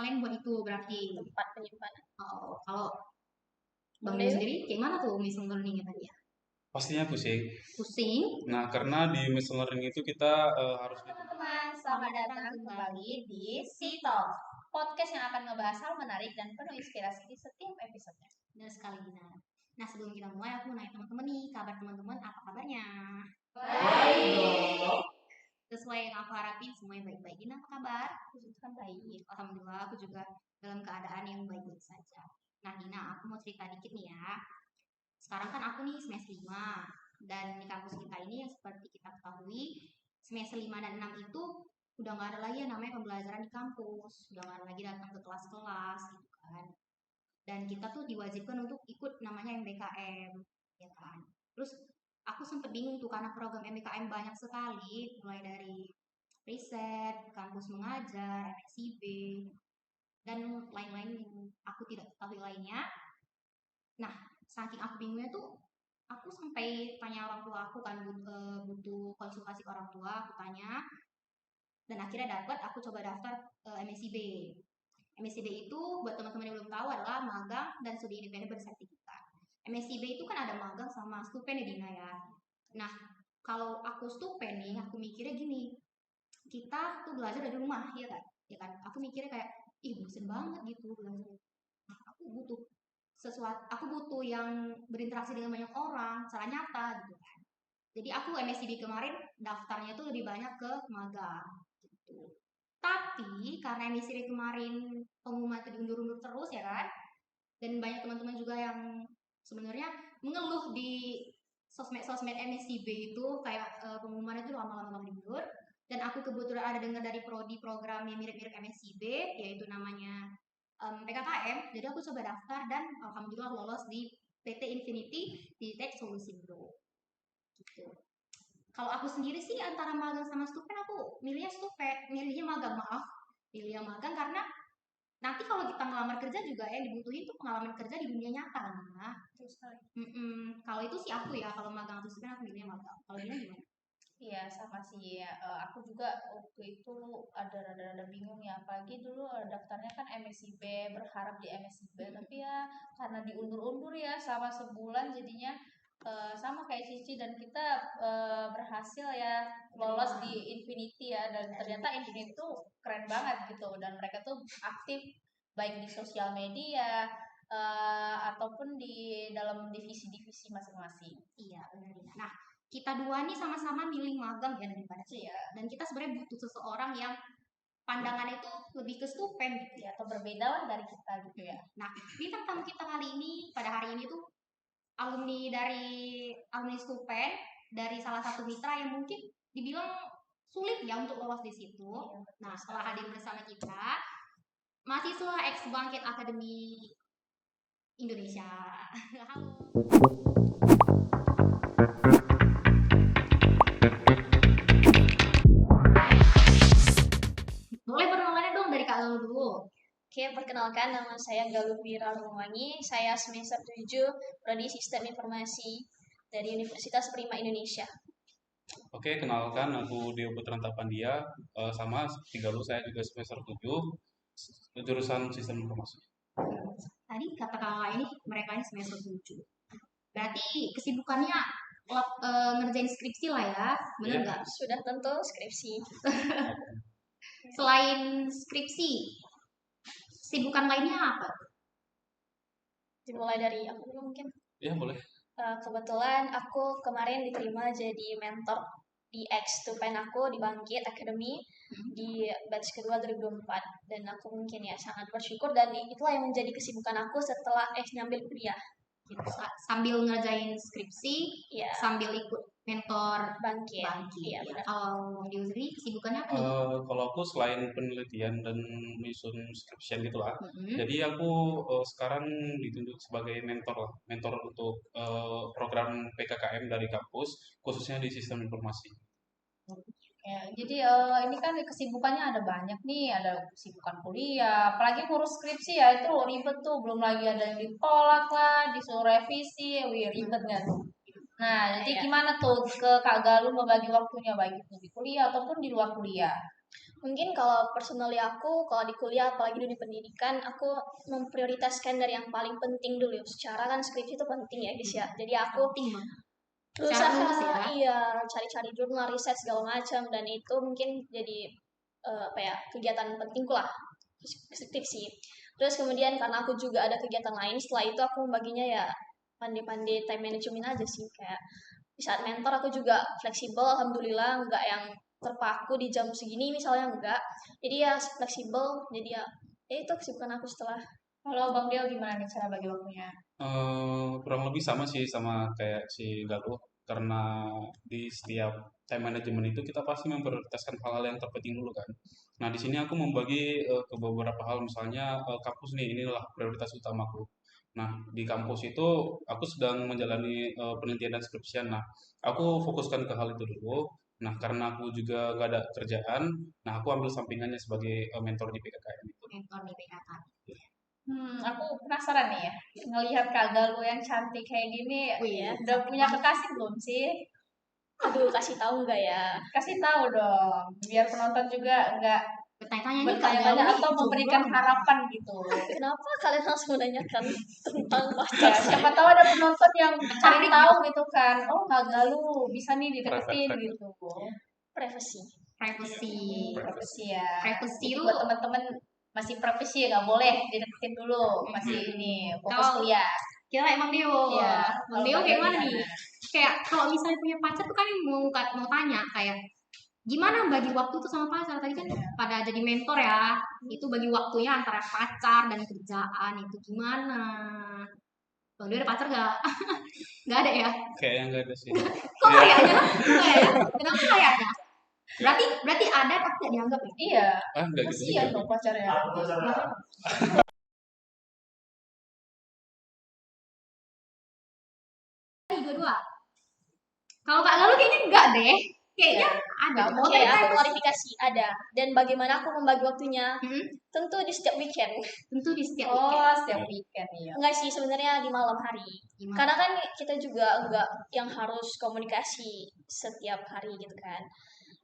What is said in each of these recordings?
kalian buat itu berarti. tempat penyimpanan. Oh, kalau Bang Dewi sendiri gimana tuh missing learning tadi ya? Pastinya pusing. Pusing. Nah, karena di missing learning itu kita harus Teman-teman, selamat datang kembali di Talk, podcast yang akan ngebahas hal menarik dan penuh inspirasi di setiap episodenya. Benar sekali, Gina. Nah, sebelum kita mulai, aku mau nanya teman-teman nih, kabar teman-teman apa kabarnya? Baik. Sesuai yang aku harapin, semuanya baik-baik. Gina, apa kabar? Puji Tuhan baik. Alhamdulillah, aku juga dalam keadaan yang baik-baik saja. Nah, Gina, aku mau cerita dikit nih ya. Sekarang kan aku nih semester 5, dan di kampus kita ini yang seperti kita ketahui, semester 5 dan 6 itu udah nggak ada lagi yang namanya pembelajaran di kampus, udah nggak ada lagi datang ke kelas-kelas gitu kan. Dan kita tuh diwajibkan untuk ikut namanya MBKM, ya kan. Terus aku sempet bingung tuh karena program MBKM banyak sekali, mulai dari riset, kampus mengajar, MSIB, dan lain-lain yang aku tidak ketahui lainnya. Nah, saking aku bingungnya tuh, aku sampai tanya orang tua aku kan, butuh konsultasi orang tua, aku tanya, dan akhirnya dapat. Aku coba daftar MSIB. MSIB itu buat teman-teman yang belum tahu adalah magang dan studi independen bersertifikat. MSIB itu kan ada magang sama stupen ya Dina ya. Nah, kalau aku stupen nih, aku mikirnya gini, kita tuh belajar dari rumah ya kan, Aku mikirnya kayak, bosen banget gitu belajar. Nah, aku butuh yang berinteraksi dengan banyak orang secara nyata gitu kan. Jadi aku MSIB kemarin daftarnya tuh lebih banyak ke magang gitu. Tapi karena MSIB kemarin pengumuman itu diundur-undur terus ya kan, dan banyak teman-teman juga yang sebenarnya mengeluh di sosmed MSIB itu kayak pengumuman itu lama-lama diundur. Dan aku kebetulan ada dengar dari prodi program yang mirip-mirip MSIB, yaitu namanya PKKM. Jadi aku coba daftar dan alhamdulillah lolos di PT Infinity di Tech Solution Group. Gitu. Kalau aku sendiri sih antara magang sama stupen, aku milihnya magang karena nanti kalau kita ngelamar kerja juga yang dibutuhin tuh pengalaman kerja di dunia nyata kan. Kalau itu sih aku ya, kalau magang atau stupen aku milihnya magang. Kalau dia gimana? Iya sama sih ya. Aku juga waktu itu ada rada-rada bingung ya, apalagi dulu daftarnya kan MSIB, berharap di MSIB, tapi ya karena diundur-undur ya selama sebulan, jadinya sama kayak Cici dan kita berhasil ya lolos di Infinity ya, dan ternyata Infinity tuh keren banget gitu, dan mereka tuh aktif baik di sosial media ataupun di dalam divisi-divisi masing-masing. Iya benar. Nah, kita dua nih sama-sama milih magang ya daripada ya. Dan kita sebenarnya butuh seseorang yang pandangannya itu lebih ke stupen gitu ya, atau berbeda lah dari kita gitu ya. Nah, bintang tamu kita kali ini pada hari ini tuh alumni stupen dari salah satu mitra yang mungkin dibilang sulit ya untuk lolos di situ. Nah, setelah hadir bersama kita mahasiswa ex Bangkit Akademi Indonesia. Halo. Boleh perkenalannya dong dari Kak Galuh dulu. Oke, perkenalkan nama saya Galuh Wira Lumangi. Saya semester 7 Prodi Sistem Informasi dari Universitas Prima Indonesia. Oke, kenalkan aku Dio Putra Tapandia. Sama Galuh, saya juga semester 7 jurusan Sistem Informasi. Tadi kata kakak ini mereka ini semester 7. Berarti kesibukannya ngerjain skripsi lah ya, benar nggak? Sudah tentu skripsi. Selain skripsi, kesibukan lainnya apa? Dimulai dari aku dulu mungkin. Ya boleh. Kebetulan aku kemarin diterima jadi mentor di ex-stupen aku di Bangkit Academy di batch kedua 2024, dan aku mungkin ya sangat bersyukur, dan itulah yang menjadi kesibukan aku setelah nyambil kuliah. Gitu. Sambil ngerjain skripsi, ya, sambil ikut mentor Bangkit. Iya, benar. Kalau di sendiri kesibukannya apa nih? Kalau aku selain penelitian dan menyusun skripsian gitulah, jadi aku sekarang ditunjuk sebagai mentor untuk program PKKM dari kampus, khususnya di sistem informasi. Ya, jadi ini kan kesibukannya ada banyak nih, ada kesibukan kuliah, apalagi ngurus skripsi ya, itu ribet tuh, belum lagi ada yang ditolak lah, disuruh revisi, ribet kan. Nah, jadi gimana tuh ke Kak Galuh membagi waktunya, baik itu di kuliah ataupun di luar kuliah? Mungkin kalau personally aku, kalau di kuliah, apalagi di pendidikan, aku memprioritaskan dari yang paling penting dulu. Secara kan skripsi itu penting ya guys ya. Jadi aku Penting banget. berusaha, lulus ya. iya, cari-cari jurnal, riset segala macam, dan itu mungkin jadi kegiatan pentingku lah, skripsi. Terus kemudian karena aku juga ada kegiatan lain, setelah itu aku membaginya ya pandai-pandai time management aja sih. Kayak di saat mentor aku juga fleksibel, alhamdulillah, nggak yang terpaku di jam segini misalnya, enggak. Jadi ya fleksibel, jadi ya itu kesibukan aku setelah. Kalau Bang Deo gimana nih cara bagi waktunya? Kurang lebih sama sih sama kayak si Galuh, karena di setiap time management itu kita pasti memprioritaskan hal-hal yang terpenting dulu kan. Nah, di sini aku membagi ke beberapa hal, misalnya kampus nih, inilah prioritas utamaku. Nah, di kampus itu aku sedang menjalani penelitian dan skripsian. Nah, aku fokuskan ke hal itu dulu. Nah, karena aku juga gak ada kerjaan, nah aku ambil sampingannya sebagai mentor di PKKM itu. Mentor di PKK. Aku penasaran nih ya, ngelihat Kak Galuh yang cantik kayak gini, Wih, udah punya kekasih belum sih? Aduh, kasih tahu nggak ya? Kasih tahu dong, biar penonton juga nggak Bertanya-tanya nih Kak bertanya-tanya Galuh atau nih, memberikan jomblo. harapan gitu. Kenapa kalian langsung menanyakan tentang Ya, pacar saya? siapa tahu ada penonton yang cari Cantik tahu gitu kan. Oh, Kak Galuh bisa nih dideketin Private. gitu. Privacy. Privacy. Privacy ya. Privacy Jadi lu buat teman-teman masih privacy ya, nggak boleh dideketin dulu. Masih ini fokus Kalau- kuliah. kita kayak Bang Deo. Iya. Bang Deo kayak mana nih? Kayak kalau misalnya punya pacar tuh kan mau tanya kayak gimana bagi waktu tuh sama pacar. Tadi kan pada jadi mentor ya, itu bagi waktunya antara pacar dan kerjaan itu gimana? Bang Deo ada pacar gak? Gak ada ya? Kayaknya nggak ada sih. Kok kayaknya? Enggak ya? Kenapa kayaknya? Berarti ada tapi tidak dianggap ya? Iya. Nggak gitu Kasihan juga. dong pacarnya. Dua-dua. Kalau Kak Galuh kayaknya enggak deh. Kayaknya ada. Nggak Oh, mungkin. tapi Oke, aku aku klarifikasi ada. Dan bagaimana aku membagi waktunya? Tentu di setiap weekend. tentu di setiap weekend. Oh, setiap weekend ya. Enggak sih, sebenarnya di malam hari. Gimana? Karena kan kita juga enggak yang harus komunikasi setiap hari gitu kan.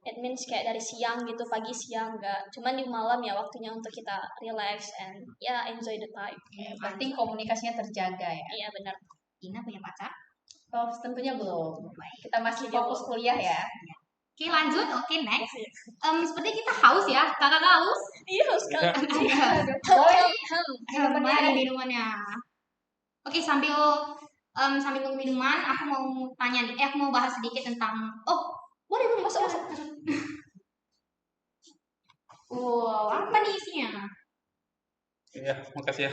It means kayak dari siang gitu, pagi siang enggak. Cuman di malam ya waktunya untuk kita relax and ya enjoy the time. Yang penting komunikasinya terjaga ya. Iya benar. Ina punya pacar? Oh, tentunya belum. Kita masih fokus kuliah ya. Oke lanjut, oke next. Seperti kita haus ya, kakak haus. Iya, sekali. Boleh. Mana minumannya? Oke sambil nunggu minuman, aku mau tanya nih, aku mau bahas sedikit tentang. Oh, boleh masuk. Wow, apa nih isinya? Ya, makasih ya.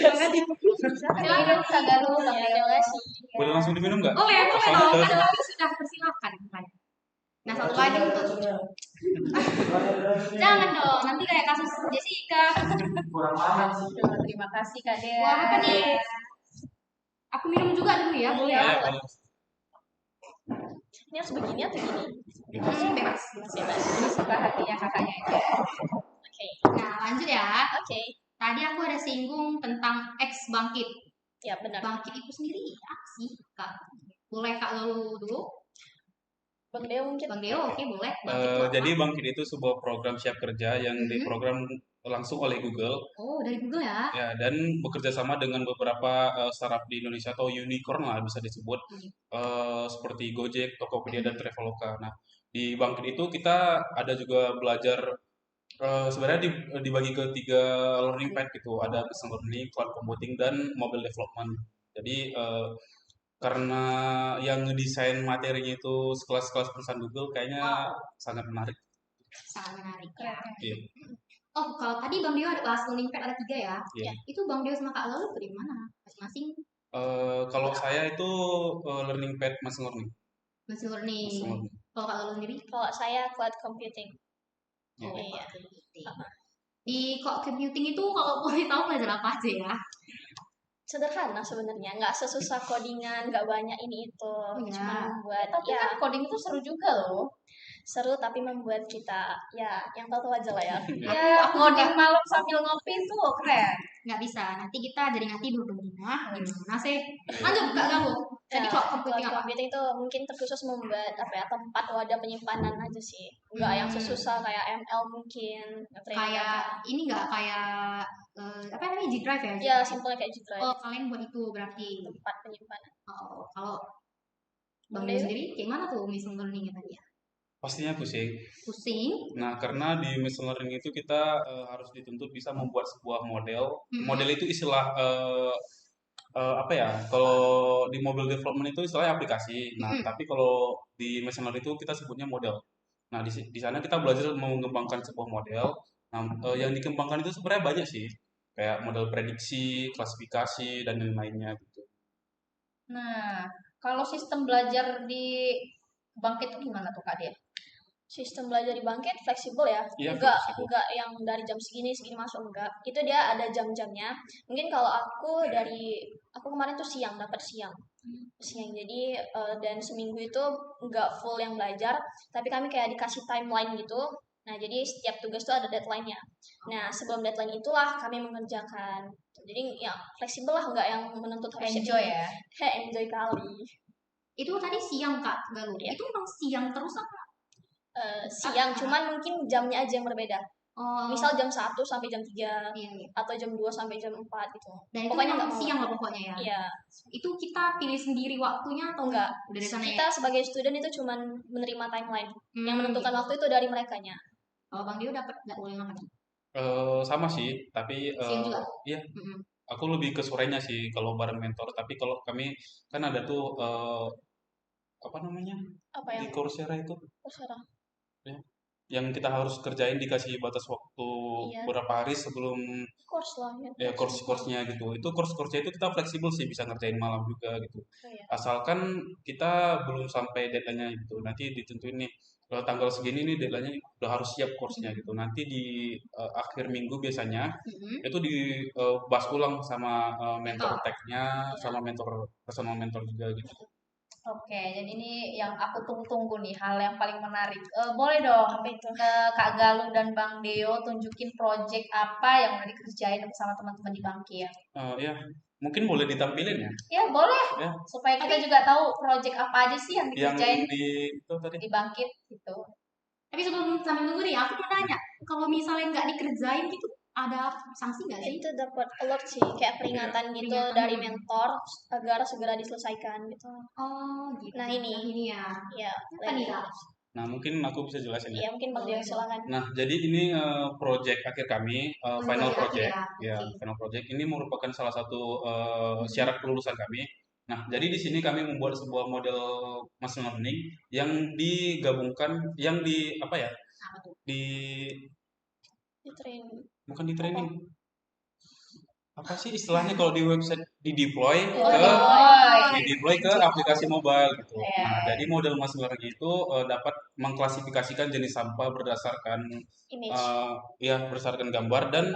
Silakan Kak Galuh, Kak Ya, Galuh. terima kasih. Boleh langsung diminum nggak? Boleh Soalnya dong, ke- kan tadi sudah persilakan. Nah satu lagi untuk. Jangan dong, nanti kayak kasus Jessica. Terima kasih Kak Dea. Wah, apa nih? Aku minum juga dulu ya, boleh ya? Ya, boleh. Ini harus begini atau gini? Bebas. Bebas. Ini suka hatinya kakaknya aja. Oke. Nah lanjut ya. Oke. Tadi aku ada singgung tentang X Bangkit. Ya benar. Bangkit itu sendiri apa sih, Kak? Boleh Kak Lulu dulu? Bang Deo mungkin. Bang Deo, oke boleh. Bangkit itu apa? Jadi Bangkit itu sebuah program siap kerja yang diprogram langsung oleh Google Oh, dari Google ya? ya, dan bekerja sama dengan beberapa startup di Indonesia atau unicorn lah bisa disebut, seperti Gojek, Tokopedia, dan Traveloka. Nah, di Bangkit itu kita ada juga belajar, sebenarnya dibagi ke 3 learning path gitu, ada business learning, cloud computing, dan mobile development. Jadi karena yang ngedesain materinya itu sekelas-kelas perusahaan Google, kayaknya sangat menarik. Sangat menarik ya. Iya. Oh, kalau tadi Bang Deo ada kelas learning path ada 3 ya? Iya. Itu Bang Deo sama Kak Lulu dari mana? Masing-masing Kalau saya itu learning path machine learning. machine learning. Machine learning. Kalau Kak Lulu sendiri? Kalau saya cloud computing. Iya. Oh, Iya. cloud computing. Di cloud computing itu kalau boleh tahu belajar apa aja ya? Sederhana sebenarnya, nggak sesusah codingan, nggak banyak ini itu. Iya. Cuma membuat Tapi ya kan coding itu seru juga loh. seru tapi membuat kita ya yang tahu aja lah ya. Ya, ngoding malam sambil ngopi itu keren. Nggak bisa, nanti kita jadi tidur dong. Nah, gimana sih? Lanjut Kak Galuh. Tadi Ya, cloud computing cloud apa? computing itu mungkin terkhusus membuat apa ya, tempat wadah penyimpanan aja sih. Enggak yang sesusah kayak ML mungkin, Kayak ini nggak kayak apa namanya G Drive ya? ya simpelnya kayak G Drive, Oh, kalian buat itu berarti. tempat penyimpanan. Oh, kalau Bang Dewi? Dewi sendiri gimana tuh machine learning tadi ya? Pastinya pusing. Pusing. Nah, karena di machine learning itu kita harus dituntut bisa membuat sebuah model. Model itu istilah apa ya? Kalau di mobile development itu istilahnya aplikasi. Nah, tapi kalau di machine learning itu kita sebutnya model. Nah, di sana kita belajar mengembangkan sebuah model. Nah, yang dikembangkan itu sebenarnya banyak sih. Kayak model prediksi, klasifikasi, dan lain-lainnya gitu. Nah, kalau sistem belajar di Bangkit itu gimana tuh Kak Dia? Sistem belajar di Bangkit fleksibel ya, Iya, enggak fleksibel. enggak yang dari jam segini masuk, enggak. Itu dia ada jam-jamnya. Mungkin kalau aku kemarin tuh dapat siang. Jadi dan seminggu itu enggak full yang belajar, tapi kami kayak dikasih timeline gitu. Nah, jadi setiap tugas tuh ada deadline-nya. Nah, sebelum deadline itulah kami mengerjakan. Jadi ya fleksibel lah, enggak yang menuntut harus Enjoy ya? Enjoy kali. Itu tadi siang Kak Galuh. Iya. Itu memang siang terus apa? Siang, cuman mungkin jamnya aja yang berbeda. Oh, Misal jam 1 sampai jam 3 iya, iya. atau jam 2 sampai jam 4 gitu. Dan itu Pokoknya memang nggak mau. siang lah pokoknya ya. Iya, Itu kita pilih sendiri waktunya atau enggak. dari sana ya? Kita sebagai student itu cuman menerima timeline. Yang menentukan waktu itu dari merekanya. Kalau Bang Dio dapat nggak boleh makan? Sama sih, tapi Siang juga? iya, aku lebih ke sorenya sih kalau bareng mentor. Tapi kalau kami kan ada tuh apa namanya Apa di yang Coursera itu, terserah? ya, yang kita harus kerjain dikasih batas waktu Iya. beberapa hari sebelum Course lah ya ya. course-nya gitu. Itu course-nya itu kita fleksibel sih, bisa ngerjain malam juga gitu. Oh, iya. Asalkan kita belum sampai deadline-nya gitu. Nanti ditentuin nih tanggal segini nih deadline-nya udah harus siap course-nya gitu. Nanti di akhir minggu biasanya itu dibahas ulang sama mentor tech-nya, sama personal mentor juga gitu. Oke, jadi ini yang aku tunggu-tunggu nih, hal yang paling menarik. Boleh dong Apa itu? Kak Galuh dan Bang Deo tunjukin project apa yang udah dikerjain bersama teman-teman di Bangki ya? Ya, mungkin boleh ditampilin ya. Ya boleh, Ya, supaya kita juga tahu project apa aja sih yang yang dikerjain itu tadi. di Bangkit gitu. Tapi sebelum sambil nunggu nih, aku mau nanya, kalau misalnya nggak dikerjain gitu, ada sanksi nggak sih? Itu dapat alert sih, kayak peringatan gitu peringatan. dari mentor agar segera diselesaikan gitu. Oh, gitu. Nah, ini. ya. Ya, Apa nih Kak? Nah, mungkin aku bisa jelasin ya. Iya, mungkin Bang Dewi silakan. Nah, jadi ini project akhir kami, final project project. akhir ya. Ya, Oke. final project ini merupakan salah satu syarat kelulusan kami. Nah, jadi di sini kami membuat sebuah model machine learning yang digabungkan, yang di apa ya? Apa tuh? Di training. Bukan di training. Apa sih istilahnya kalau di website di deploy ke aplikasi mobile gitu. Nah, jadi model machine learning itu dapat mengklasifikasikan jenis sampah berdasarkan berdasarkan gambar dan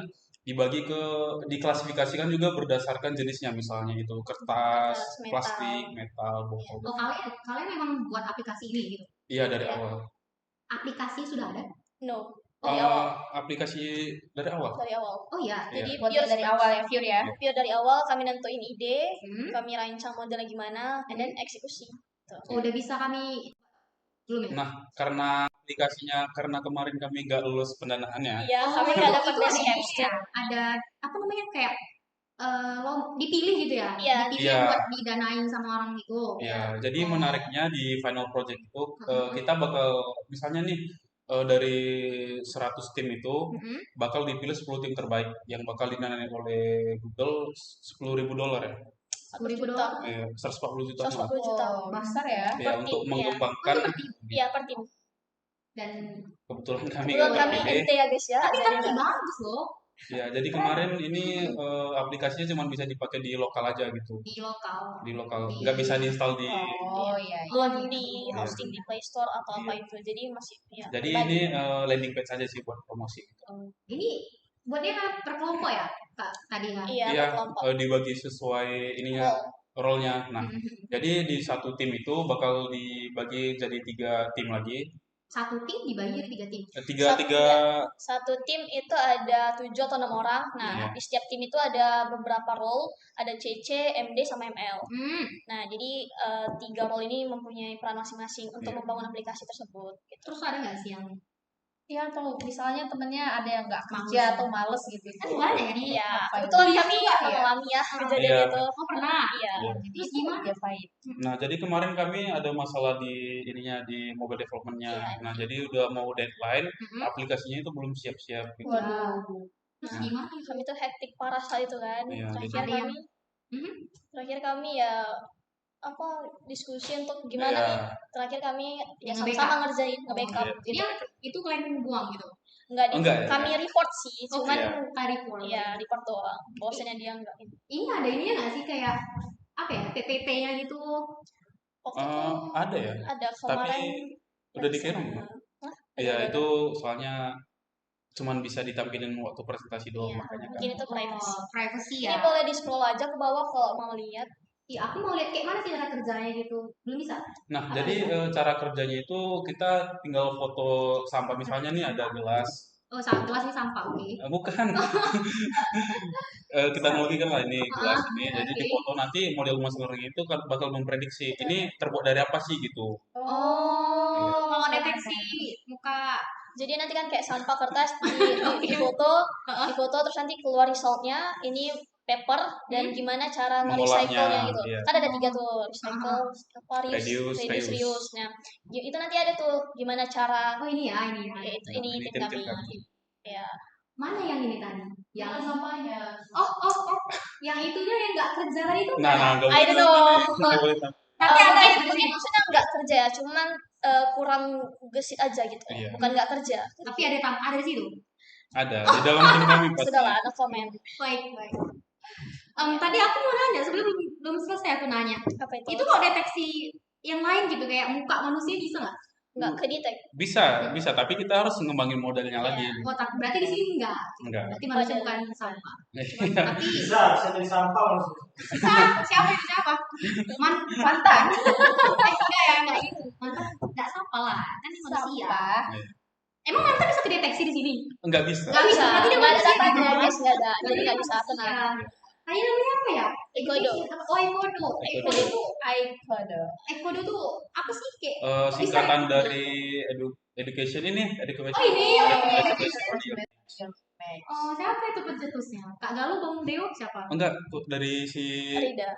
diklasifikasikan juga berdasarkan jenisnya, misalnya itu kertas, plastik, metal, botol. Oh, kalian memang buat aplikasi ini gitu? Iya, dari awal. Aplikasi sudah ada? No. Aplikasi dari awal. Dari awal. Oh iya. Jadi Buat pure dari awal ya, pure ya. Pure dari awal kami nentuin ide, kami rancang modelnya gimana, and then eksekusi. Udah bisa kami belum ya? Nah, karena aplikasinya, karena kemarin kami nggak lulus pendanaannya. Iya, kami nggak dapat itu base ada camp. ya? Ada apa namanya kayak dipilih gitu ya? Iya. Dipilih buat didanain sama orang itu. Iya, jadi menariknya di final project itu kita bakal misalnya nih dari 100 tim itu bakal dipilih 10 tim terbaik yang bakal dinilai oleh Google $10.000 ya. $10.000. 140 juta. 140 juta. Besar ya. Ya, untuk mengembangkan. Iya, per tim. Dan Kebetulan kami NT ya guys ya. tapi bagus loh. Ya, jadi kemarin ini aplikasinya cuma bisa dipakai di lokal aja gitu. Di lokal. Nggak bisa diinstal di. Oh iya. Di hosting di Play Store atau apa itu. Jadi masih ya. Jadi ini landing page aja sih buat promosi gitu. Ini buatnya per kelompok ya, Kak? Tadi kan? Iya, dibagi sesuai ininya role-nya. Nah, jadi di satu tim itu bakal dibagi jadi 3 tim lagi. satu tim dibagi jadi 3 tim. Satu tim itu ada 7 atau 6 orang. Nah, Iya. di setiap tim itu ada beberapa role, ada CC, MD, sama ML. Nah, jadi 3 role ini mempunyai peran masing-masing untuk Iya. membangun aplikasi tersebut. Gitu. Terus ada nggak sih yang Iya, atau misalnya temennya ada yang nggak Males. kerja atau males gitu. kan banyak ya nih? Iya, Apa kebetulan itu? kami Iya. mengalami ya kejadian Iya. itu. Oh pernah. Iya. Iya. Terus gimana? Dia pahit. Nah, jadi kemarin kami ada masalah di ininya di mobile development-nya. Iya. Nah, jadi udah mau deadline, Mhm. aplikasinya itu belum siap-siap gitu. Waduh. Terus Nah. gimana? Kami tuh hektik parah saat itu kan. Iya, Terakhir Ada yang kami Mhm. terakhir kami ya diskusi untuk gimana Iya. nih. Terakhir kami ya Yang sama-sama ngerjain nge-backup. Iya. Jadi yang itu kalian buang gitu. Enggak, Enggak ya? kami report sih, Oh, cuman iya. Report. ya report doang. Bosannya dia enggak. Ini ada ininya nggak sih kayak apa ya PPT-nya gitu? Waktu itu Ada ya, ada tapi kemarin udah dikirim. Hah? Iya, Ada. itu soalnya cuman bisa ditampilin waktu presentasi doang, Iya, makanya kan. mungkin itu privacy. Privacy Ini ya. boleh di scroll aja ke bawah kalau mau lihat. Iya, aku mau lihat kayak mana sih cara kerjanya gitu. Belum bisa. Nah, jadi cara kerjanya itu kita tinggal foto sampah, misalnya nih ada gelas. Oh, gelas ini sampah, oke. Bukan. Kita analogikan lah ini gelas ini. Jadi oke. di foto nanti model masker itu kan bakal memprediksi ini terbuat dari apa sih gitu. Oh, mau deteksi muka. Jadi nanti kan kayak sampah kertas di foto terus nanti keluar resultnya ini paper dan gimana cara Mengolahnya, nge-recycle-nya gitu. iya. Kan ada 3 tuh, recycle, apa, Reduce. reuse. Nah, itu nanti ada tuh gimana cara Oh, ini ya, ini. ya, itu ini Ini tim kami. tim kami. Ya. Mana yang ini tadi? Yang sampahnya. Oh. Yang itunya yang nggak kerja tadi itu Nah, nggak ada? nggak I don't know. nggak boleh tahu. Tapi ada Mungkin- yang mungkin maksudnya nggak kerja ya, cuman kurang gesit aja gitu. Iya. Bukan nggak kerja. Tapi ada di situ. Ada di dalam tim kami pasti. Sudahlah, no comment. Baik. Tadi aku mau nanya sebelum belum selesai aku nanya. Apa itu? Itu kalau deteksi yang lain gitu kayak muka manusia bisa nggak? Nggak kedetek. Bisa, tapi kita harus ngembangin modelnya lagi. Oh, berarti di sini enggak. Enggak. Berarti manusia Ada. bukan sampah. Iya. Tapi Bisa jadi sampah langsung. siapa? Mantan. Enggak ya, enggak gitu. Mantan enggak sampah lah. Kan ini manusia. Sampah. Emang mantan bisa kedeteksi di sini? Enggak bisa. Nggak bisa. Berarti dia Nggak ada manusia datanya, gitu. guys, nggak ada. Jadi nggak bisa tenang. Ya. Tadi namanya apa ya? Ekodo. Oh, Ekodo. Ekodo itu iPhone. Ekodo tuh apa sih kayak? Singkatan dari education ini, education. Oh, ini. Education. Oh, siapa itu pencetusnya? Kak Galuh, Bang Deo, siapa? Enggak, dari si Rida,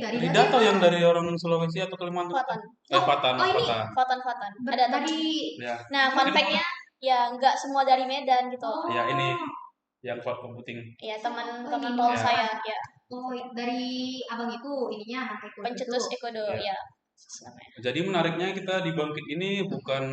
Rida atau yang dari orang Sulawesi atau Kalimantan? Fatan, Fatan. oh, ini. Fatan. Fatan. Ber- Ada tadi. dari Ya. Nah, fun fact-nya ya nggak semua dari Medan gitu. Oh. Ya, ini yang cloud computing. Ya teman Oh, teman ini. role Ya. saya ya Oh, dari abang itu ininya anak Ekodo. pencetus itu. Ekodo Ya. ya. Namanya. Jadi menariknya kita di Bangkit ini bukan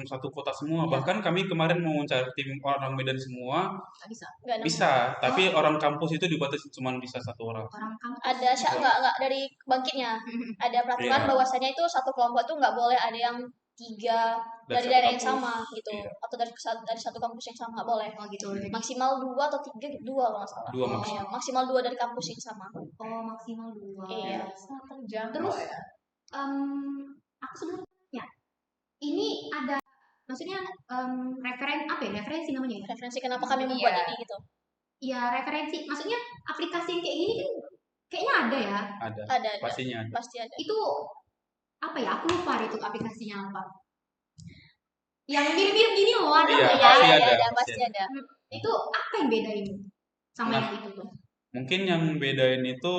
satu kota semua. Ya. Bahkan kami kemarin mau mencari tim orang Medan semua. Nggak bisa. Nggak nemu. Bisa, tapi orang kampus itu dibatasi cuma bisa 1 orang. Orang kampus. Ada nggak dari bangkitnya. Ada peraturan Iya. bahwasanya itu satu kelompok itu nggak boleh ada yang 3 dari satu daerah yang kampus. sama gitu, Iya. atau dari satu kampus yang sama nggak boleh. Oh gitu. Jadi, Maksimal 2 atau 3, 2 kalau nggak salah. 2 maksimal. Iya, maksimal 2 dari kampus yang sama. oh maksimal 2. Iya. Sangat terjangkau Terus, ya. Aku sebenarnya ini ada maksudnya referensi namanya ya? Referensi kenapa kami membuat Iya. ini gitu. Iya, referensi. Maksudnya aplikasi yang kayak gini kan kayaknya ada ya. Ada, Ada. pastinya ada. Pasti ada. Itu apa ya? Aku lupa deh itu aplikasinya apa. Yang mirip-mirip gini loh, ada Iya, nggak ya? pasti Iya, ada, ada, pasti pasti ada. Itu apa yang beda ini sama Nah. yang itu tuh? Mungkin yang bedain itu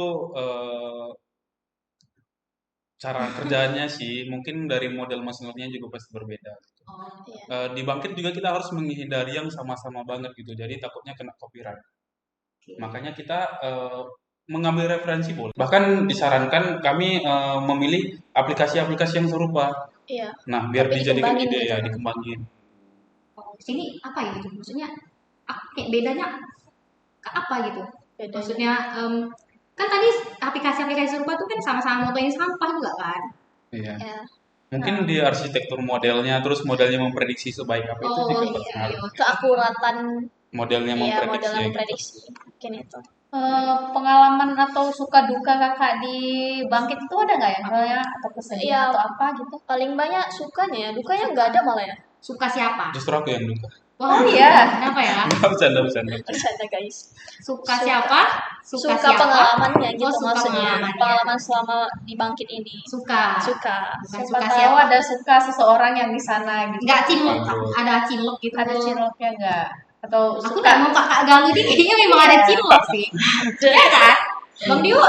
cara kerjanya sih, mungkin dari model masinnya juga pasti berbeda. Oh, Iya. Di Bangkit juga kita harus menghindari yang sama-sama banget gitu, jadi takutnya kena copyright. oke. Makanya kita mengambil referensi boleh. Bahkan disarankan kami memilih aplikasi-aplikasi yang serupa. Iya. Nah, biar Tapi dijadikan dikembangin ide gitu. ya, dikembangin. Oh, sini apa ya gitu? Maksudnya kayak bedanya ke apa gitu? Bedanya. Maksudnya kan tadi aplikasi-aplikasi serupa tuh kan sama-sama motoin sampah juga kan? Iya. Ya. Mungkin di arsitektur modelnya, terus modelnya memprediksi sebaik apa itu Oh juga iya, berpengaruh. iya. Keakuratan Modelnya ya memprediksi. modelnya ya, gitu. memprediksi. Mungkin itu. Pengalaman atau suka duka kakak di Bangkit itu ada nggak ya? Misalnya atau kesedihan Iya. atau apa gitu? Paling banyak sukanya ya, dukanya nggak ada malah ya. Suka siapa? Justru aku yang duka. Wah, Oh, iya. Kenapa ya? Bercanda. Bercanda guys. Suka siapa? Suka siapa? pengalamannya gitu Oh, suka maksudnya. pengalamannya. Pengalaman selama di Bangkit ini. Suka. Suka. Bukan Siapa suka tahu siapa? ada suka seseorang yang di sana gitu. Enggak cinlok, Aduh. ada cinlok gitu. Ada ciloknya nggak? Atau Aku suka nggak mau kakak Galuh ini kayaknya memang ada cinlok sih. Iya kan? Bang Dio,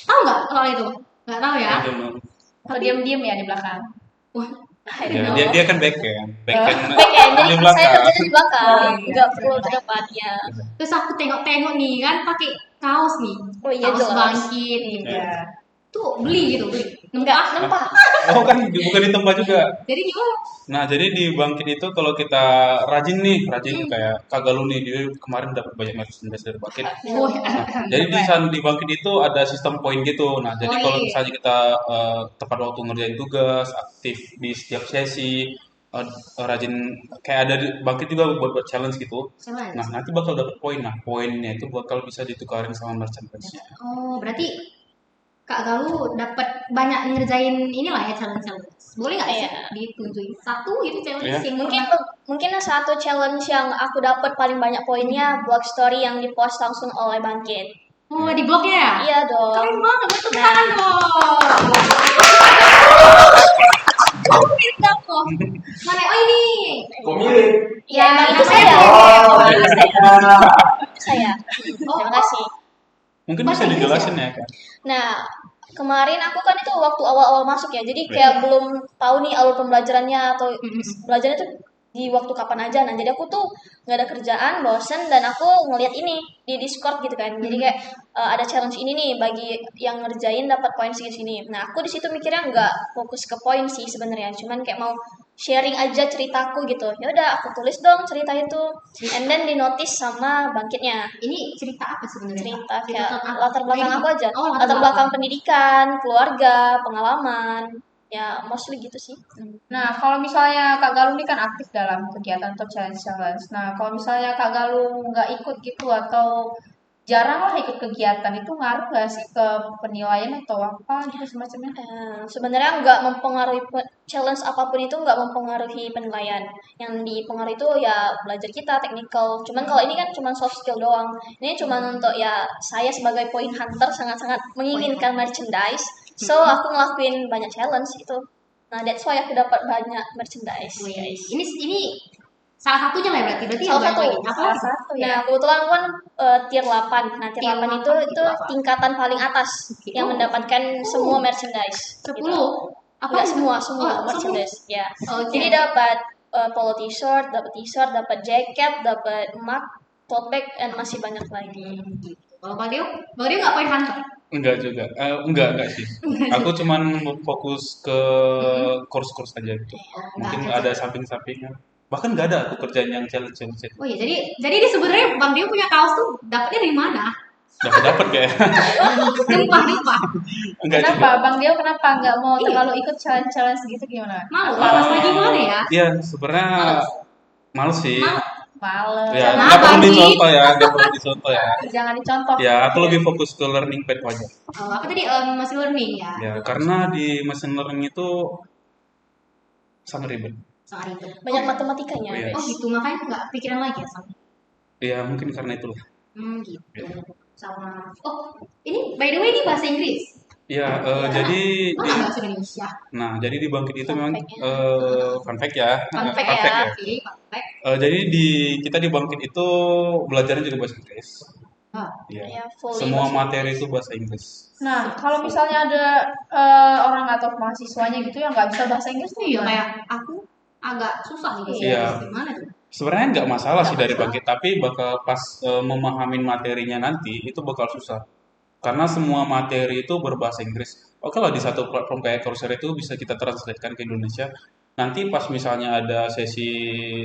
tahu nggak soal itu? Nggak tahu ya? atau diam-diam ya di belakang? Wah, I don't Ya, know. dia kan backend, backend Backend, di jadi belakang. saya kerja di belakang, Oh, iya. nggak perlu ke depannya. Terus aku tengok-tengok nih kan pakai kaos nih, Oh iya kaos jelas. Bangkit gitu. Iya. Tuh beli gitu, beli. Enggak, Nempah. nempah. Oh kan bukan di tempat juga. Jadi gimana? Nah, jadi di Bangkit itu kalau kita rajin kayak Kak Galuh nih, dia kemarin dapat banyak merchandise dari Bangkit. Oh, Jadi di Bangkit itu ada sistem poin gitu. Nah, jadi Oh, kalau iya. misalnya kita tepat waktu ngerjain tugas, aktif di setiap sesi, rajin kayak ada di Bangkit juga buat challenge gitu. challenge. Nah, nanti bakal dapat poin. Nah, poinnya itu bakal bisa ditukarin sama merchandise-nya. Oh, berarti Kak Galuh dapat banyak ngerjain inilah ya challenge. Boleh nggak sih Iya. ditunjukin satu gitu challenge Iya. yang Mungkin pernah? mungkin satu challenge yang aku dapat paling banyak poinnya blog story yang dipost langsung oleh Bangkit. Oh, di blognya ya? Iya dong. Keren banget, tepuk Nah. tangan dong. Oh, mirip aku. Mana? Oh ini. Pemilik. Iya, emang itu namanya saya. Oh, Itu saya. iya. Itu saya. Terima kasih. Mungkin Bahasa bisa Inggris dijelasin ya, Kak. Nah, kemarin aku kan itu waktu awal-awal masuk ya, jadi kayak belum tahu nih alur pembelajarannya atau belajarnya tuh di waktu kapan aja. Nah, jadi aku tuh nggak ada kerjaan, bosen, dan aku ngeliat ini di Discord gitu kan. Jadi kayak ada challenge ini nih bagi yang ngerjain dapat poin segini. Nah, aku di situ mikirnya nggak fokus ke poin sih sebenarnya, cuman kayak mau sharing aja ceritaku gitu. Ya udah, aku tulis dong cerita itu, and then di notice sama Bangkitnya. Ini cerita apa sebenarnya? Cerita Cerita kayak tentang apa? latar belakang aku aja, Oh, latar belakang pendidikan, keluarga, pengalaman, ya mostly gitu sih. Nah, kalau misalnya Kak Galuh ini kan aktif dalam kegiatan atau challenge-challenge. Nah, kalau misalnya Kak Galuh nggak ikut gitu atau jarang lah ikut kegiatan, itu ngaruh nggak sih ke penilaian atau apa gitu semacamnya? Sebenarnya nggak mempengaruhi challenge apapun itu nggak mempengaruhi penilaian. Yang dipengaruhi itu ya belajar kita technical. Cuman kalau ini kan cuma soft skill doang. Ini cuma untuk ya saya sebagai point hunter sangat-sangat menginginkan merchandise. So aku ngelakuin banyak challenge itu. Nah that's why aku dapat banyak merchandise. Wih, ini salah satunya lah ya berarti Salah yang satu. banyak lagi. Apa? Salah satu ya. Nah, kebetulan aku kan tier 8. Nah, tier Tier 8 itu 8 itu apa? tingkatan paling atas yang Oh. mendapatkan semua merchandise. 10. Gitu. Apa? Enggak semua Oh, merchandise. Ya. Oke. Jadi dapat polo t-shirt, dapat jacket, dapat mug, tote bag, dan masih banyak lagi. Kalau Bang Dio nggak poin hunter. Enggak juga. Enggak sih. Aku cuman fokus ke course-course aja gitu. Mungkin Enggak. ada samping-sampingnya. Bahkan nggak ada aku kerjaan yang challenge-challenge itu. Oh iya, jadi ini sebenarnya Bang Dio punya kaos tuh dapatnya dari mana? Dapat kayak. Nempah. Enggak juga. Kenapa Bang Dio kenapa nggak mau Iya. terlalu ikut challenge-challenge gitu gimana? Malu, rasanya gimana ya? Iya, sebenarnya males sih. Males. Ya, Kenapa nggak perlu sih? dicontoh ya, nggak perlu dicontoh ya. Jangan dicontoh. Ya, aku lebih fokus ke learning pad aja. Oh, apa tadi masih learning ya? Ya, karena di machine learning itu sangat ribet. Sangat ribet. Banyak matematikanya. Oh, iya. Oh gitu, makanya nggak pikiran lagi ya sama. Ya, mungkin karena itulah. Gitu. Sama. Oh, ini by the way ini bahasa Inggris. Ya, jadi Mana bahasa Indonesia? nah, jadi di Bangkit itu Fun memang fact-nya. fun fact ya. Fun fact Fun fact ya. ya. Oke, fun fact. Jadi kita di Bangkit itu belajarnya juga bahasa Inggris. Ah, Ya. Ya, fully Semua bahasa materi Inggris. itu bahasa Inggris. Nah, kalau misalnya ada orang atau mahasiswanya gitu yang nggak bisa bahasa Inggris tuh iya gimana? kayak aku agak susah gitu sih. Iya. Gimana tuh? Sebenarnya nggak masalah sih Nggak dari masalah. Bangkit, tapi bakal pas memahamin materinya nanti itu bakal susah. Karena semua materi itu berbahasa Inggris. Oke lah di satu platform kayak Coursera itu bisa kita translatekan ke Indonesia. Nanti pas misalnya ada sesi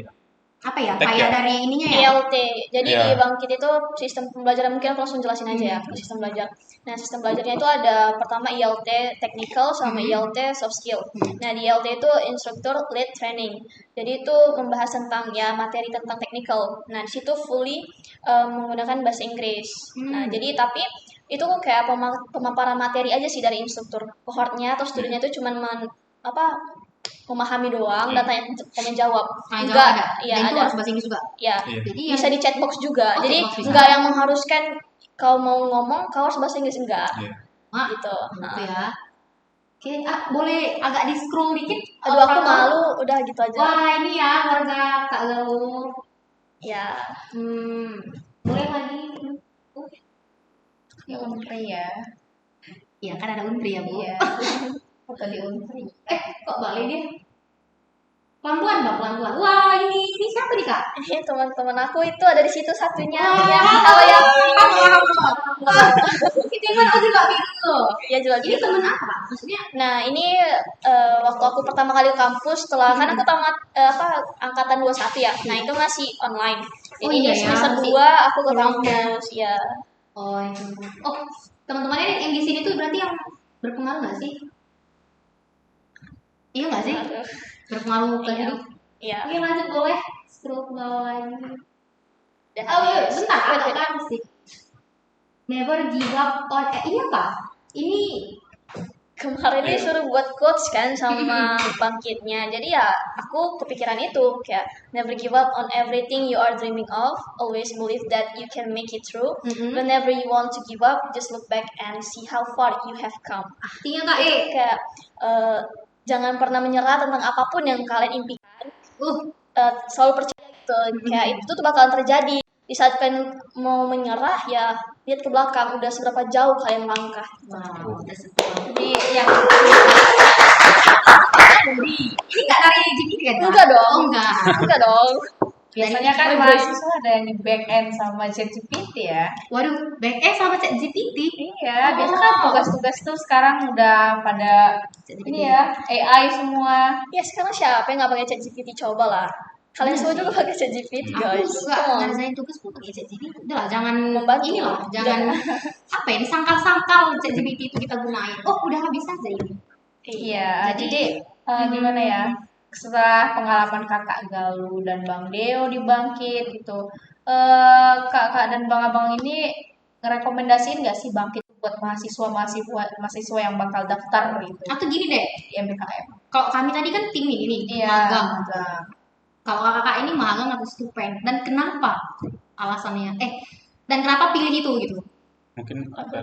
apa ya? Tek Kayak ya? dari ininya ya. ILT. Jadi Iya. di Bangkit itu sistem pembelajaran, mungkin aku langsung jelasin aja ya sistem belajar. Nah, sistem belajarnya itu ada pertama ILT technical sama ILT soft skill. Nah, di ILT itu instructor led training. Jadi itu membahas tentang ya materi tentang technical. Nah, di situ fully menggunakan bahasa Inggris. Nah, jadi tapi itu kayak pemaparan materi aja sih dari instruktur. Cohortnya atau studinya itu cuman memahami doang dan tanya jawab. Tanya jawab Enggak, ada. ya Dan itu ada. harus bahasa Inggris juga. Ya, Iya. Jadi bisa di chatbox juga. Oh, Jadi chatbox bisa. enggak yang mengharuskan kau mau ngomong kau harus bahasa Inggris, enggak. Iya. Gitu. Gitu ya. Oke, boleh agak di scroll dikit. Aduh, aku malu, udah gitu aja. Wah, ini ya warga Kak Galuh. Ya, Boleh lagi. Ya Untri ya. Iya kan ada Untri ya, Bu. Iya. Foto di Untri. Kok balik dia? Pelan-pelan, Bang, pelan-pelan. Wah, ini siapa nih, Kak? ini teman-teman aku itu ada di situ satunya. Wah, Ya, kalau yang itu yang mana juga gitu. ya juga Ini gitu. temen apa? Maksudnya Nah, ini waktu aku pertama kali ke kampus setelah kan aku tamat angkatan 21 ya. Nah, itu masih online. Oh, Jadi iya ya, semester masih 2 aku ke online ya. kampus ya. oh, teman-temannya yang di sini tuh berarti yang berpengaruh nggak sih? Iya nggak sih? Aduh, Berpengaruh ke Iya. hidup. ya. Oke, lanjut boleh. Scroll ke bawah lagi. Udah Oh, habis. bentar, Wait, ada wait. kan sih. Never give up on. Ini apa? Ini Kemarin dia suruh buat quotes kan sama Bangkitnya. Jadi ya aku kepikiran itu kayak never give up on everything you are dreaming of. Always believe that you can make it through. Whenever you want to give up, just look back and see how far you have come. artinya Kak Kayak jangan pernah menyerah tentang apapun yang kalian impikan. Selalu percaya gitu. Kayak itu tuh bakalan terjadi. Di saat kalian mau menyerah ya lihat ke belakang udah seberapa jauh kalian melangkah. Wow, Jadi ya ini nggak dari GPT kan? enggak dong. Oh, enggak. Enggak dong. Biasanya kan Dari- mahasiswa ada yang di back end sama ChatGPT ya. Waduh, back sama chat GPT. Iya, biasa kan tugas-tugas tuh sekarang udah pada ini ya, AI semua. Ya sekarang siapa yang nggak pakai ChatGPT, coba lah. Kalian semua juga pakai ChatGPT Aku guys. juga Come on. ngerjain tugas pun pakai ChatGPT. Udah lah, jangan Membantu. ini lah, jangan apa ya disangkal-sangkal ChatGPT itu kita gunain. Oh, udah habis aja ini. Iya, jadi gimana ya? Setelah pengalaman kakak Galuh dan Bang Deo di Bangkit gitu, kakak dan bang-abang ini ngerekomendasiin nggak sih Bangkit buat mahasiswa yang bakal daftar gitu Atau gini deh, di MBKM? kalau kami tadi kan tim ini nih, Iya. magang. Kalau kakak ini magang atau stupen dan kenapa alasannya? Dan kenapa pilih itu gitu? Mungkin ada.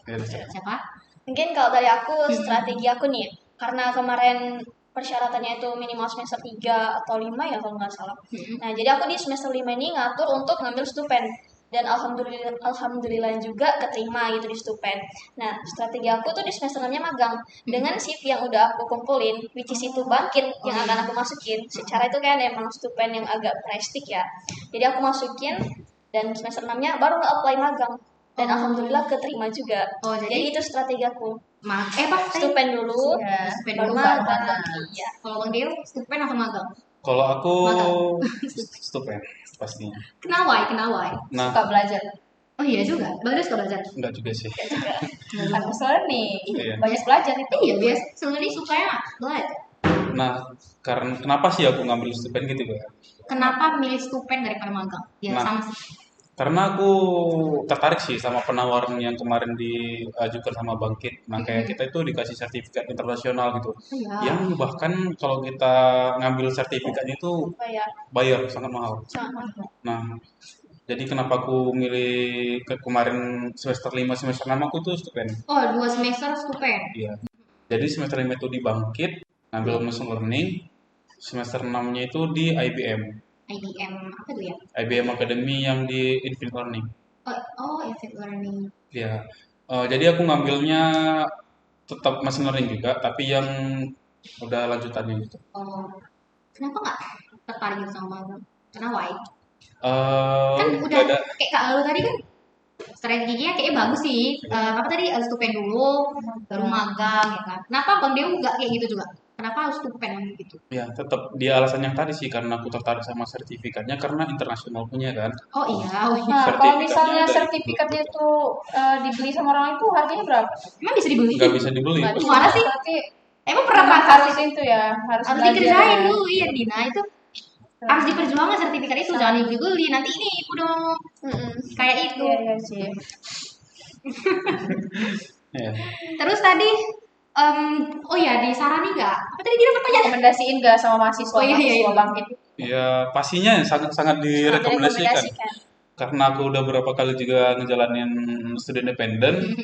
Ya, Siapa? Mungkin kalau dari aku strategi aku nih, karena kemarin persyaratannya itu minimal semester 3 atau 5 ya kalau nggak salah. Nah, jadi aku di semester 5 ini ngatur untuk ngambil stupen. Dan alhamdulillah juga keterima gitu di stupen. Nah, strategi aku tuh di semester 6-nya magang. Dengan CV yang udah aku kumpulin, which is itu Bangkit yang akan aku masukin. Secara itu kan emang stupen yang agak prestik ya. Jadi aku masukin dan semester 6-nya baru nge-apply magang. Dan alhamdulillah keterima juga. Oh, Jadi itu strategi aku. Apa? Stupen dulu, Iya. Stupen baru dulu, magang. baru Iya. Kalau Bang Deo, stupen atau magang? Kalau aku Magang. stupen pastinya. Kenawai. Nah, Suka belajar. Oh iya juga, bagus suka belajar. enggak juga sih. Harus learning. Iya. Banyak belajar itu. Iya, biasa. Sebenarnya sukanya belajar. Nah, karena kenapa sih aku ngambil stupen gitu ya? Kenapa milih stupen daripada magang? Ya Nah. sama sih. Karena aku tertarik sih sama penawaran yang kemarin diajukan sama Bangkit. Nah, kayak kita itu dikasih sertifikat internasional gitu. Iya. Yang bahkan kalau kita ngambil sertifikatnya itu bayar sangat mahal. Nah, jadi kenapa aku milih kemarin semester 5 semester 6 aku tuh stupen. Oh, 2 semester stupen. Iya. Jadi semester 5 itu di Bangkit, ngambil machine learning. Semester 6-nya itu di IBM. IBM apa tuh ya? IBM Academy yang di Infinite Learning. Infinite Learning. Iya. Jadi aku ngambilnya tetap machine learning juga, tapi yang udah lanjutannya gitu. Oh, kenapa nggak tertarik gitu sama magang? Karena why? Kan Udah kayak Kak Lalu tadi kan strateginya kayaknya bagus sih. Apa tadi stupen dulu, baru magang ya kan? Kenapa Bang Deo nggak kayak gitu juga? Kenapa harus tupen gitu? Ya, tetap dia alasan yang tadi sih karena aku tertarik sama sertifikatnya karena internasional punya kan. Oh iya, oh iya. Nah, kalau Sertifikatnya misalnya dari sertifikatnya itu dibeli sama orang itu harganya berapa? Emang bisa dibeli? nggak bisa dibeli. Nggak bisa. Gimana sih? Berarti Emang pernah memang pakai harus itu ya, harus harus belajar dikerjain ya. dulu, iya Dina itu harus diperjuangkan sertifikat itu, jangan dibeli nanti ini udah kayak itu. Iya, iya sih. Ya. Terus tadi oh ya disarani nggak? Apa tadi Dina pertanyaan? Rekomendasiin nggak sama mahasiswa Oh, iya, iya, mahasiswa iya. bangkit? Ya, pastinya sangat sangat direkomendasikan. Karena aku udah berapa kali juga ngejalanin studi independen.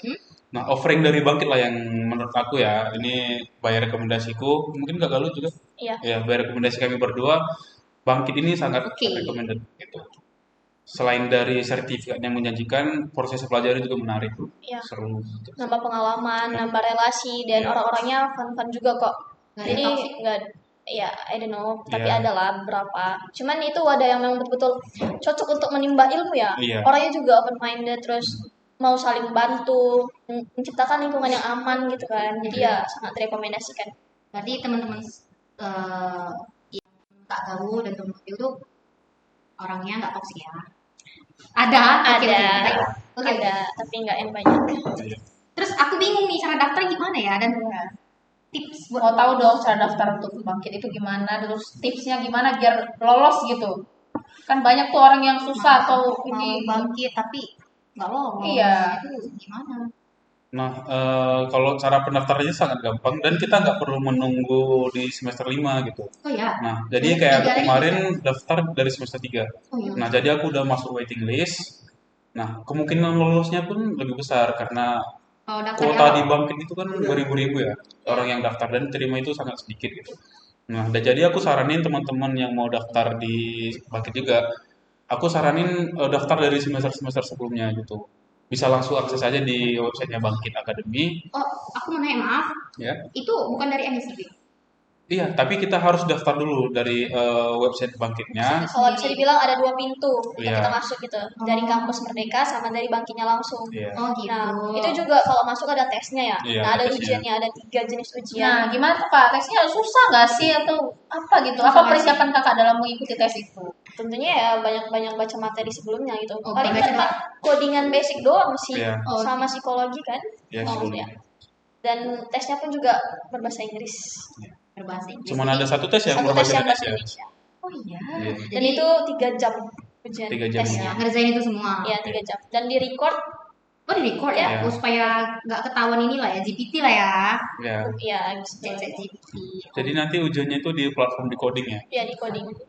Nah, offering dari Bangkit lah yang menurut aku ya, ini bayar rekomendasiku, mungkin Kak Galuh juga. Iya. Ya, bayar rekomendasi kami berdua, Bangkit ini sangat Oke. recommended gitu. Selain dari sertifikat yang menjanjikan, proses pelajari juga menarik, Iya. seru. Gitu. Nambah pengalaman, nambah relasi, dan orang-orangnya fun-fun juga kok. Nggak ada Jadi toxic. nggak, ya I don't know, tapi Iya. ada lah beberapa. Cuman itu ada yang memang betul-betul cocok untuk menimba ilmu ya. Iya. Orangnya juga open minded, terus mau saling bantu, menciptakan lingkungan yang aman gitu kan. Jadi ya sangat direkomendasikan. Berarti teman-teman yang Kak Galuh dan teman-teman itu orangnya nggak toksik ya? Ada, oke, Ada, oke. ada, tapi nggak yang banyak. Iya. Terus aku bingung nih cara daftar gimana ya dan tips buat Mau tahu dong cara daftar untuk Bangkit itu gimana, terus tipsnya gimana biar lolos gitu. Kan banyak tuh orang yang susah atau mau ini. bangkit tapi nggak lolos. Iya. Itu gimana? Nah, kalau cara pendaftarannya sangat gampang dan kita nggak perlu menunggu di semester 5 gitu. Oh ya. Nah, jadi Semester kayak aku tiga lagi kemarin daftar dari semester 3. Oh iya. Nah, jadi aku udah masuk waiting list. Nah, kemungkinan lolosnya pun lebih besar karena Kalau daftar kuota awal. di Bangkit itu kan beribu-ribu ya. Orang yang daftar dan terima itu sangat sedikit gitu. Nah, dan jadi aku saranin teman-teman yang mau daftar di Bangkit juga, aku saranin daftar dari semester-semester sebelumnya gitu. Bisa langsung akses aja di websitenya Bangkit Academy. Oh, aku mau nanya maaf. Ya. Itu bukan dari MSIP. Iya, tapi kita harus daftar dulu dari website Bangkitnya. Kalau bisa dibilang ada 2 pintu untuk Iya. kita masuk gitu. Dari kampus Merdeka sama dari Bangkitnya langsung. Iya. Oh gitu. Nah, itu juga kalau masuk ada tesnya ya. Iya, Nah, ada tesnya. ujiannya, ada 3 jenis ujian. Nah, gimana tuh Kak? Tesnya susah nggak sih atau apa gitu? Apa persiapan Kakak dalam mengikuti tes itu? Tentunya ya banyak-banyak baca materi sebelumnya gitu. Oh, Paling baca cuma codingan basic doang sih. Iya. Oh. Sama psikologi kan. Ya, Oh, sebelum. ya. Dan tesnya pun juga berbahasa Inggris. Berbahasa Inggris. Cuman ada satu tes yang Satu tes berbahasa yang bahasa Indonesia. Indonesia. Oh iya. Iya. Dan Jadi- itu 3 jam ujian 3 jam, tesnya. Ya, ngerjain itu semua. Iya, 3 jam. Dan di record, Oh di record ya? Iya. Oh, supaya nggak ketahuan inilah ya, GPT lah ya. Ya. ya, Cek GPT. Jadi nanti ujiannya itu di platform decoding ya. ya di coding. Gitu.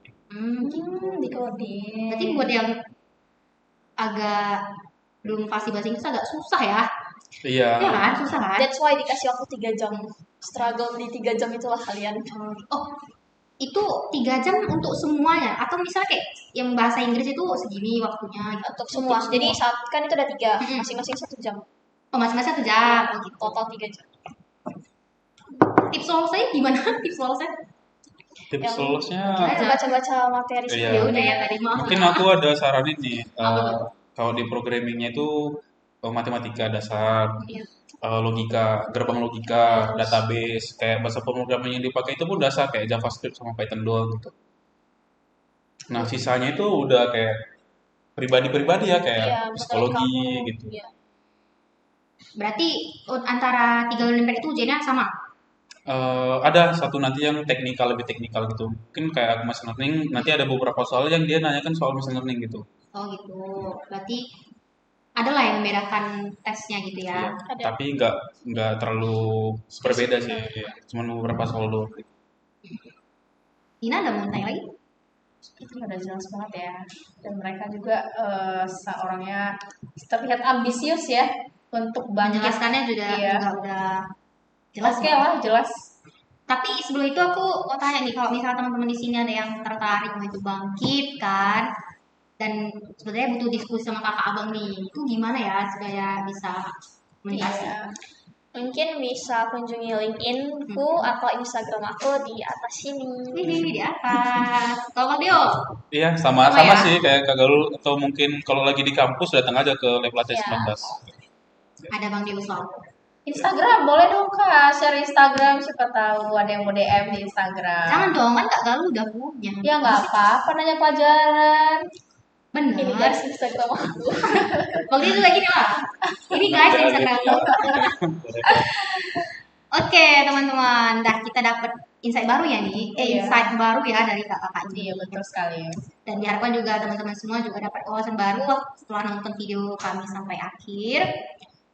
Di coding. Berarti buat yang agak belum fasih bahasa Inggris agak susah ya? Iya. Ya kan, susah kan? That's why dikasih waktu 3 jam. Struggle di 3 jam itulah kalian. Oh, itu 3 jam untuk semuanya? Atau misalnya kayak yang bahasa Inggris itu segini waktunya gitu? Untuk semua. Jadi saat kan itu ada 3, Mm-mm. masing-masing 1 jam. Oh, masing-masing 1 jam. Oh, gitu. Total 3 jam. Tips lolosnya gimana? Tips lolosnya? Tips Yang- lolosnya Kita baca-baca materi Iya. sih. Ya udah ya tadi mah. mungkin aku ada saranin nih. Kalau di programmingnya itu matematika dasar, Iya. logika, gerbang logika, database, kayak bahasa pemrograman yang dipakai itu pun dasar kayak JavaScript sama Python doang gitu. Nah, sisanya itu udah kayak pribadi-pribadi ya, kayak Iya, psikologi kamu, gitu. iya. Berarti antara 3 Unlimpad itu ujiannya sama? Ada satu nanti yang teknikal, lebih teknikal gitu. Mungkin kayak aku machine learning, nanti ada beberapa soal yang dia nanyakan soal machine learning gitu. Oh gitu. Berarti adalah yang membedakan tesnya gitu ya. Iya. Ada. Tapi nggak terlalu berbeda sih. Iya. Cuman beberapa soal doang. Dina ada mau tanya lagi? Itu udah jelas banget ya. Dan mereka juga seorangnya terlihat ambisius ya untuk banyak. Menjelaskannya juga Iya. udah jelas. Oke ya. lah, jelas. Tapi sebelum itu aku mau tanya nih, kalau misalnya teman-teman di sini ada yang tertarik mau itu bangkit kan, dan sebenarnya butuh diskusi sama kakak abang nih, itu gimana ya supaya bisa komunikasi? Iya. Mungkin bisa kunjungi LinkedIn-ku atau Instagram aku di atas sini. Wih, di atas. Kalau Dio, Iya, sama Sama ya? sih kayak Kak Galuh, atau mungkin kalau lagi di kampus datang aja ke Lab Latte Iya. 19. ada Bang Dio selalu. Instagram boleh dong Kak, share Instagram, siapa tahu ada yang mau DM di Instagram. Jangan dong, kan Kak Galuh udah punya. Ya nggak apa-apa nanya pelajaran. Bener. Ini guys Instagram aku. Waktu itu lagi nih lah. Ini guys Instagram aku. Oke teman-teman, dah kita dapat insight baru ya nih. Iya. Insight baru ya dari kakak ini. Iya betul sekali. Dan diharapkan juga teman-teman semua juga dapat wawasan baru setelah nonton video kami sampai akhir.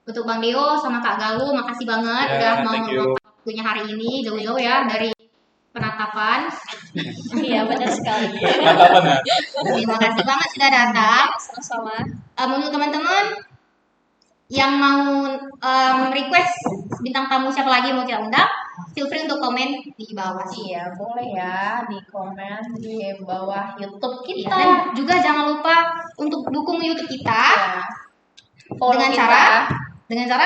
Untuk Bang Deo sama Kak Galuh, makasih banget Ya, udah mau thank you. meluangkan waktunya hari ini jauh-jauh ya dari penatapan. Iya, benar sekali. Mantap ya. Terima kasih banget sudah datang. Sama-sama. Untuk teman-teman yang mau request bintang tamu siapa lagi mau kita undang, feel free untuk komen di bawah. Iya boleh ya di komen di bawah YouTube Iya, kita. dan juga jangan lupa untuk dukung YouTube kita Ya. Follow dengan kita.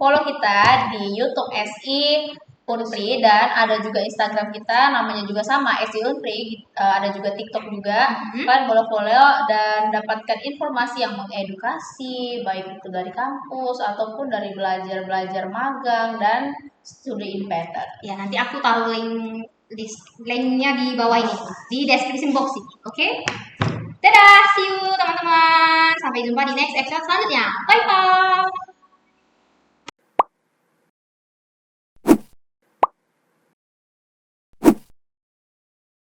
Follow kita di YouTube SI Unpri dan ada juga Instagram kita namanya juga sama SI Unpri, ada juga TikTok juga. Kalian boleh follow dan dapatkan informasi yang mengedukasi baik itu dari kampus ataupun dari belajar magang dan studi independen. Ya, nanti aku taruh linknya di bawah ini di description box ini. Oke? Dadah, see you teman-teman. Sampai jumpa di next episode selanjutnya. Bye bye.